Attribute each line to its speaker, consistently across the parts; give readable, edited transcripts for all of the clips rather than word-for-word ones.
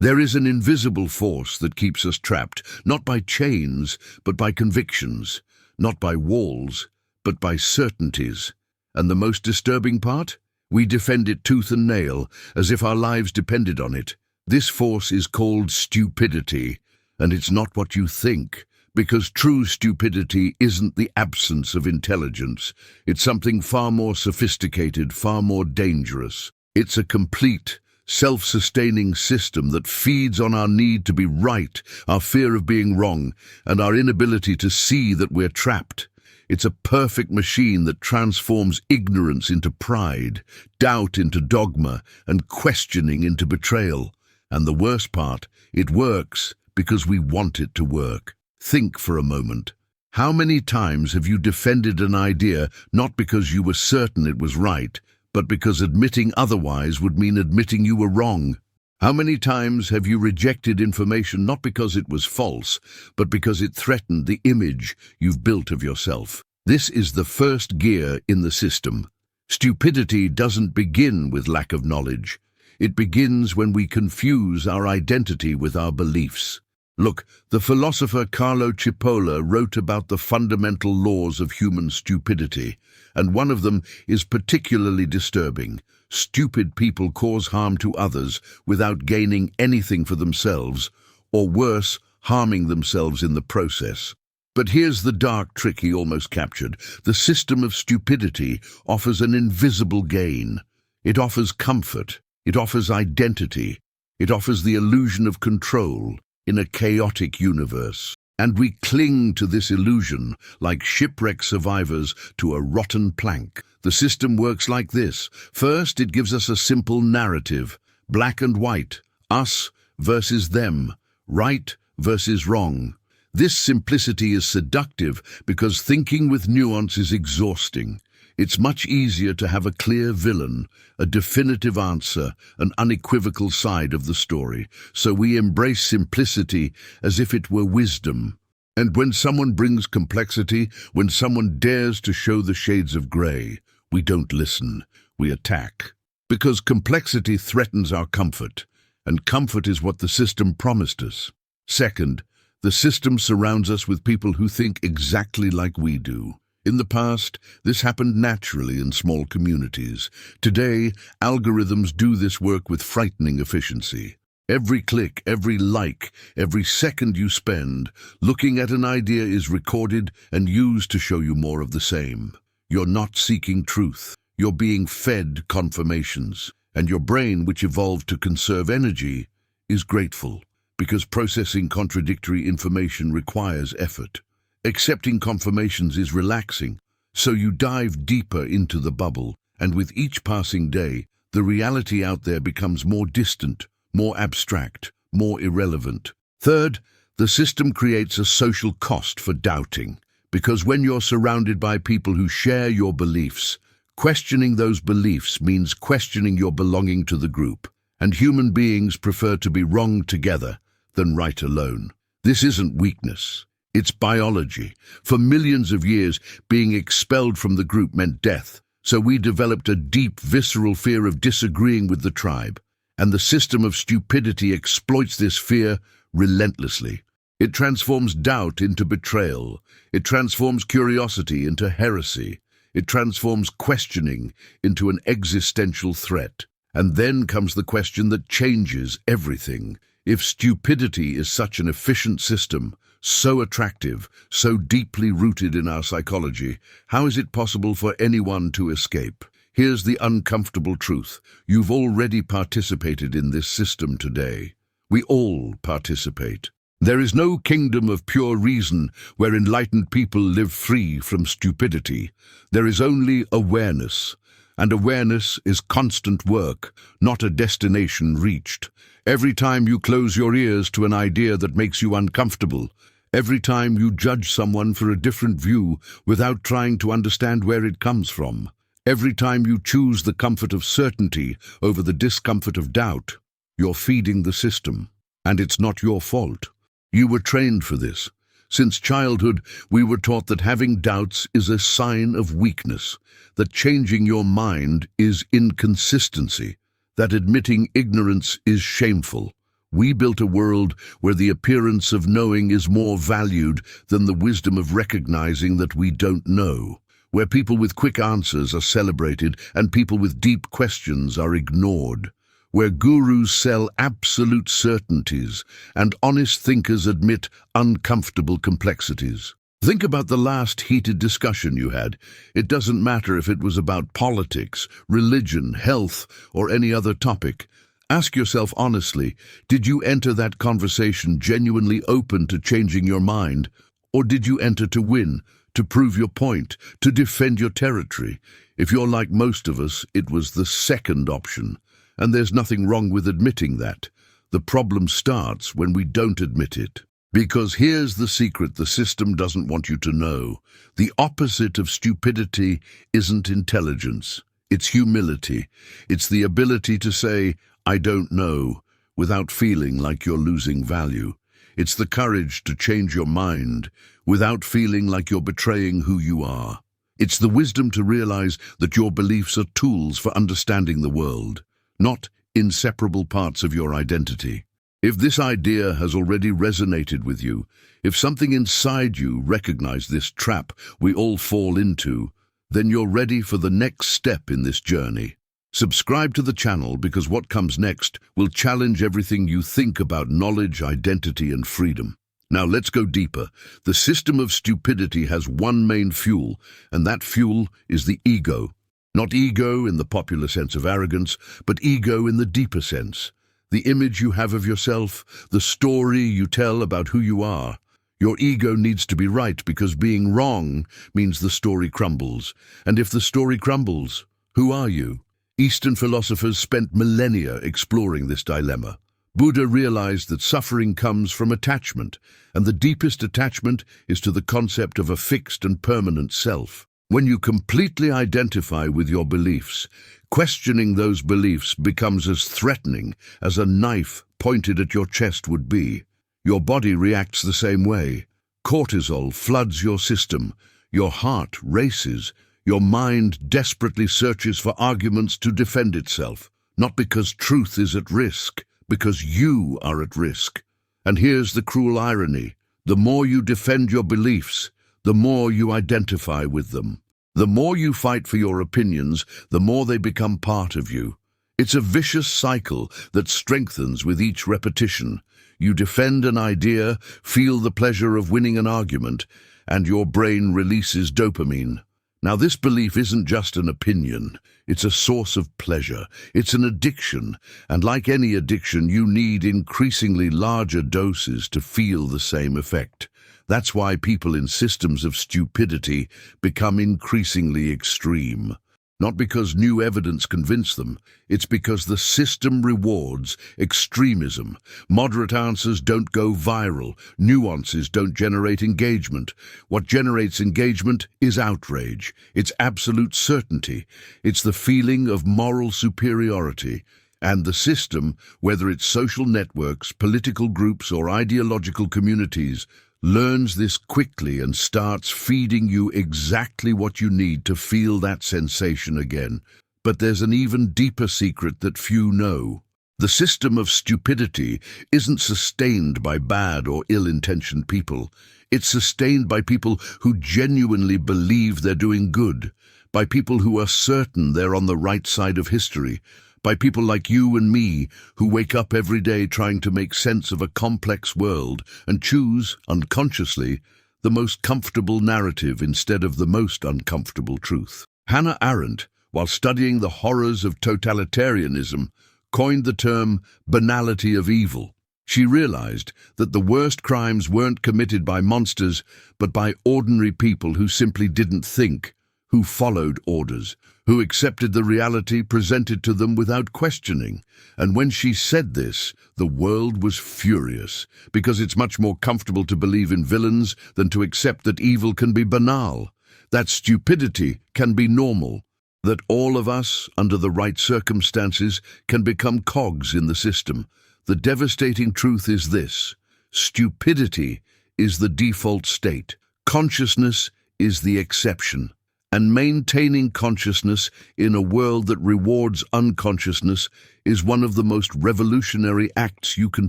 Speaker 1: There is an invisible force that keeps us trapped, not by chains, but by convictions, not by walls, but by certainties. And the most disturbing part? We defend it tooth and nail, as if our lives depended on it. This force is called stupidity, and it's not what you think, because true stupidity isn't the absence of intelligence. It's something far more sophisticated, far more dangerous. It's a complete, self-sustaining system that feeds on our need to be right, our fear of being wrong, and our inability to see that we're trapped. It's a perfect machine that transforms ignorance into pride, doubt into dogma, and questioning into betrayal. And the worst part, it works because we want it to work. Think for a moment. How many times have you defended an idea not because you were certain it was right, but because admitting otherwise would mean admitting you were wrong? How many times have you rejected information not because it was false, but because it threatened the image you've built of yourself? This is the first gear in the system. Stupidity doesn't begin with lack of knowledge. It begins when we confuse our identity with our beliefs. Look, the philosopher Carlo Cipolla wrote about the fundamental laws of human stupidity, and one of them is particularly disturbing. Stupid people cause harm to others without gaining anything for themselves, or worse, harming themselves in the process. But here's the dark trick he almost captured. The system of stupidity offers an invisible gain. It offers comfort. It offers identity. It offers the illusion of control in a chaotic universe. And we cling to this illusion like shipwreck survivors to a rotten plank. The system works like this. First, it gives us a simple narrative, black and white, us versus them, right versus wrong. This simplicity is seductive because thinking with nuance is exhausting. It's much easier to have a clear villain, a definitive answer, an unequivocal side of the story. So we embrace simplicity as if it were wisdom. And when someone brings complexity, when someone dares to show the shades of grey, we don't listen, we attack. Because complexity threatens our comfort, and comfort is what the system promised us. Second, the system surrounds us with people who think exactly like we do. In the past, this happened naturally in small communities. Today, algorithms do this work with frightening efficiency. Every click, every like, every second you spend looking at an idea is recorded and used to show you more of the same. You're not seeking truth. You're being fed confirmations. And your brain, which evolved to conserve energy, is grateful, because processing contradictory information requires effort. Accepting confirmations is relaxing, so you dive deeper into the bubble, and with each passing day, the reality out there becomes more distant, more abstract, more irrelevant. Third, the system creates a social cost for doubting, because when you're surrounded by people who share your beliefs, questioning those beliefs means questioning your belonging to the group, and human beings prefer to be wrong together than right alone. This isn't weakness. It's biology. For millions of years, being expelled from the group meant death, so we developed a deep, visceral fear of disagreeing with the tribe. And the system of stupidity exploits this fear relentlessly. It transforms doubt into betrayal. It transforms curiosity into heresy. It transforms questioning into an existential threat. And then comes the question that changes everything. If stupidity is such an efficient system, so attractive, so deeply rooted in our psychology, how is it possible for anyone to escape? Here's the uncomfortable truth. You've already participated in this system today. We all participate. There is no kingdom of pure reason where enlightened people live free from stupidity. There is only awareness. And awareness is constant work, not a destination reached. Every time you close your ears to an idea that makes you uncomfortable, every time you judge someone for a different view without trying to understand where it comes from, every time you choose the comfort of certainty over the discomfort of doubt, you're feeding the system. And it's not your fault. You were trained for this. Since childhood, we were taught that having doubts is a sign of weakness, that changing your mind is inconsistency, that admitting ignorance is shameful. We built a world where the appearance of knowing is more valued than the wisdom of recognizing that we don't know, where people with quick answers are celebrated and people with deep questions are ignored, where gurus sell absolute certainties and honest thinkers admit uncomfortable complexities. Think about the last heated discussion you had. It doesn't matter if it was about politics, religion, health, or any other topic. Ask yourself honestly, did you enter that conversation genuinely open to changing your mind? Or did you enter to win, to prove your point, to defend your territory? If you're like most of us, it was the second option. And there's nothing wrong with admitting that. The problem starts when we don't admit it. Because here's the secret the system doesn't want you to know. The opposite of stupidity isn't intelligence. It's humility. It's the ability to say, I don't know, without feeling like you're losing value. It's the courage to change your mind without feeling like you're betraying who you are. It's the wisdom to realize that your beliefs are tools for understanding the world, not inseparable parts of your identity. If this idea has already resonated with you, if something inside you recognizes this trap we all fall into, then you're ready for the next step in this journey. Subscribe to the channel because what comes next will challenge everything you think about knowledge, identity, and freedom. Now let's go deeper. The system of stupidity has one main fuel, and that fuel is the ego. Not ego in the popular sense of arrogance, but ego in the deeper sense. The image you have of yourself, the story you tell about who you are. Your ego needs to be right because being wrong means the story crumbles. And if the story crumbles, who are you? Eastern philosophers spent millennia exploring this dilemma. Buddha realized that suffering comes from attachment, and the deepest attachment is to the concept of a fixed and permanent self. When you completely identify with your beliefs, questioning those beliefs becomes as threatening as a knife pointed at your chest would be. Your body reacts the same way. Cortisol floods your system. Your heart races. Your mind desperately searches for arguments to defend itself, not because truth is at risk, because you are at risk. And here's the cruel irony. The more you defend your beliefs, the more you identify with them. The more you fight for your opinions, the more they become part of you. It's a vicious cycle that strengthens with each repetition. You defend an idea, feel the pleasure of winning an argument, and your brain releases dopamine. Now, this belief isn't just an opinion. It's a source of pleasure. It's an addiction. And like any addiction, you need increasingly larger doses to feel the same effect. That's why people in systems of stupidity become increasingly extreme. Not because new evidence convinces them, it's because the system rewards extremism. Moderate answers don't go viral. Nuances don't generate engagement. What generates engagement is outrage. It's absolute certainty. It's the feeling of moral superiority. And the system, whether it's social networks, political groups, or ideological communities, learns this quickly and starts feeding you exactly what you need to feel that sensation again. But there's an even deeper secret that few know. The system of stupidity isn't sustained by bad or ill-intentioned people. It's sustained by people who genuinely believe they're doing good, by people who are certain they're on the right side of history, by people like you and me who wake up every day trying to make sense of a complex world and choose, unconsciously, the most comfortable narrative instead of the most uncomfortable truth. Hannah Arendt, while studying the horrors of totalitarianism, coined the term banality of evil. She realized that the worst crimes weren't committed by monsters, but by ordinary people who simply didn't think, who followed orders, who accepted the reality presented to them without questioning. And when she said this, the world was furious, because it's much more comfortable to believe in villains than to accept that evil can be banal, that stupidity can be normal, that all of us, under the right circumstances, can become cogs in the system. The devastating truth is this: stupidity is the default state. Consciousness is the exception. And maintaining consciousness in a world that rewards unconsciousness is one of the most revolutionary acts you can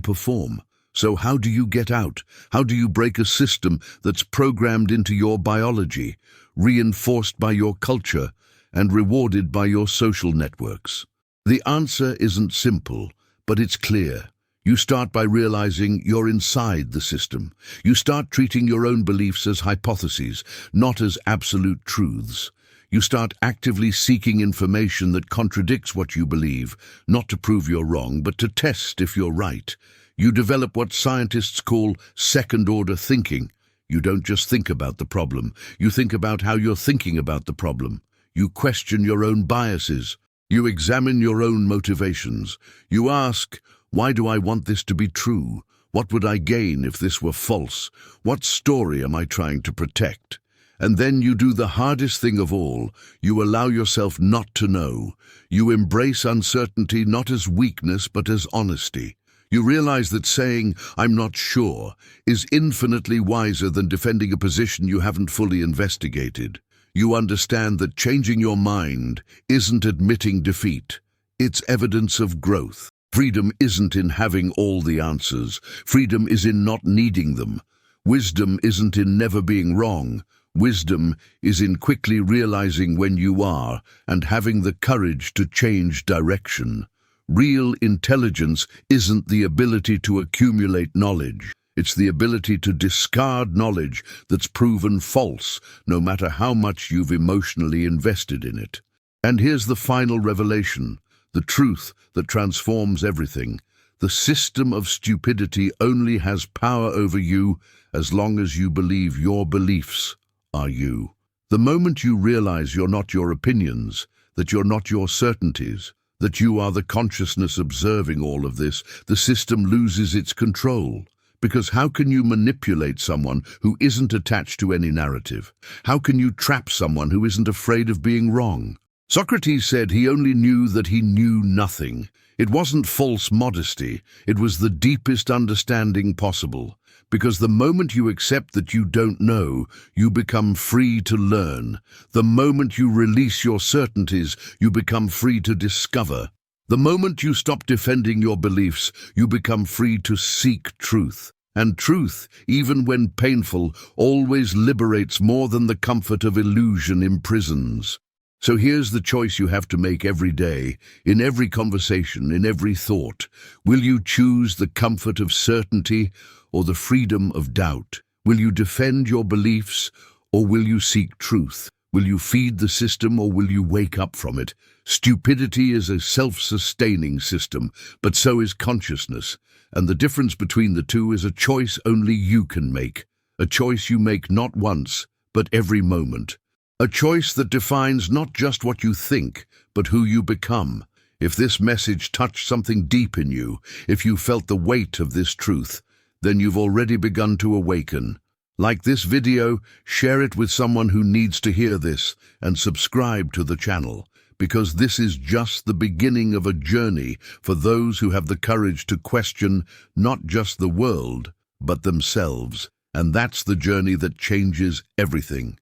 Speaker 1: perform. So how do you get out? How do you break a system that's programmed into your biology, reinforced by your culture, and rewarded by your social networks? The answer isn't simple, but it's clear. You start by realizing you're inside the system. You start treating your own beliefs as hypotheses, not as absolute truths. You start actively seeking information that contradicts what you believe, not to prove you're wrong, but to test if you're right. You develop what scientists call second-order thinking. You don't just think about the problem. You think about how you're thinking about the problem. You question your own biases. You examine your own motivations. You ask, why do I want this to be true? What would I gain if this were false? What story am I trying to protect? And then you do the hardest thing of all. You allow yourself not to know. You embrace uncertainty not as weakness but as honesty. You realize that saying, "I'm not sure," is infinitely wiser than defending a position you haven't fully investigated. You understand that changing your mind isn't admitting defeat. It's evidence of growth. Freedom isn't in having all the answers. Freedom is in not needing them. Wisdom isn't in never being wrong. Wisdom is in quickly realizing when you are and having the courage to change direction. Real intelligence isn't the ability to accumulate knowledge. It's the ability to discard knowledge that's proven false, no matter how much you've emotionally invested in it. And here's the final revelation, the truth that transforms everything. The system of stupidity only has power over you as long as you believe your beliefs are you. The moment you realize you're not your opinions, that you're not your certainties, that you are the consciousness observing all of this, the system loses its control. Because how can you manipulate someone who isn't attached to any narrative? How can you trap someone who isn't afraid of being wrong? Socrates said he only knew that he knew nothing. It wasn't false modesty, it was the deepest understanding possible. Because the moment you accept that you don't know, you become free to learn. The moment you release your certainties, you become free to discover. The moment you stop defending your beliefs, you become free to seek truth. And truth, even when painful, always liberates more than the comfort of illusion imprisons. So here's the choice you have to make every day, in every conversation, in every thought. Will you choose the comfort of certainty or the freedom of doubt? Will you defend your beliefs or will you seek truth? Will you feed the system or will you wake up from it? Stupidity is a self-sustaining system, but so is consciousness. And the difference between the two is a choice only you can make. A choice you make not once, but every moment. A choice that defines not just what you think, but who you become. If this message touched something deep in you, if you felt the weight of this truth, then you've already begun to awaken. Like this video, share it with someone who needs to hear this, and subscribe to the channel, because this is just the beginning of a journey for those who have the courage to question not just the world, but themselves. And that's the journey that changes everything.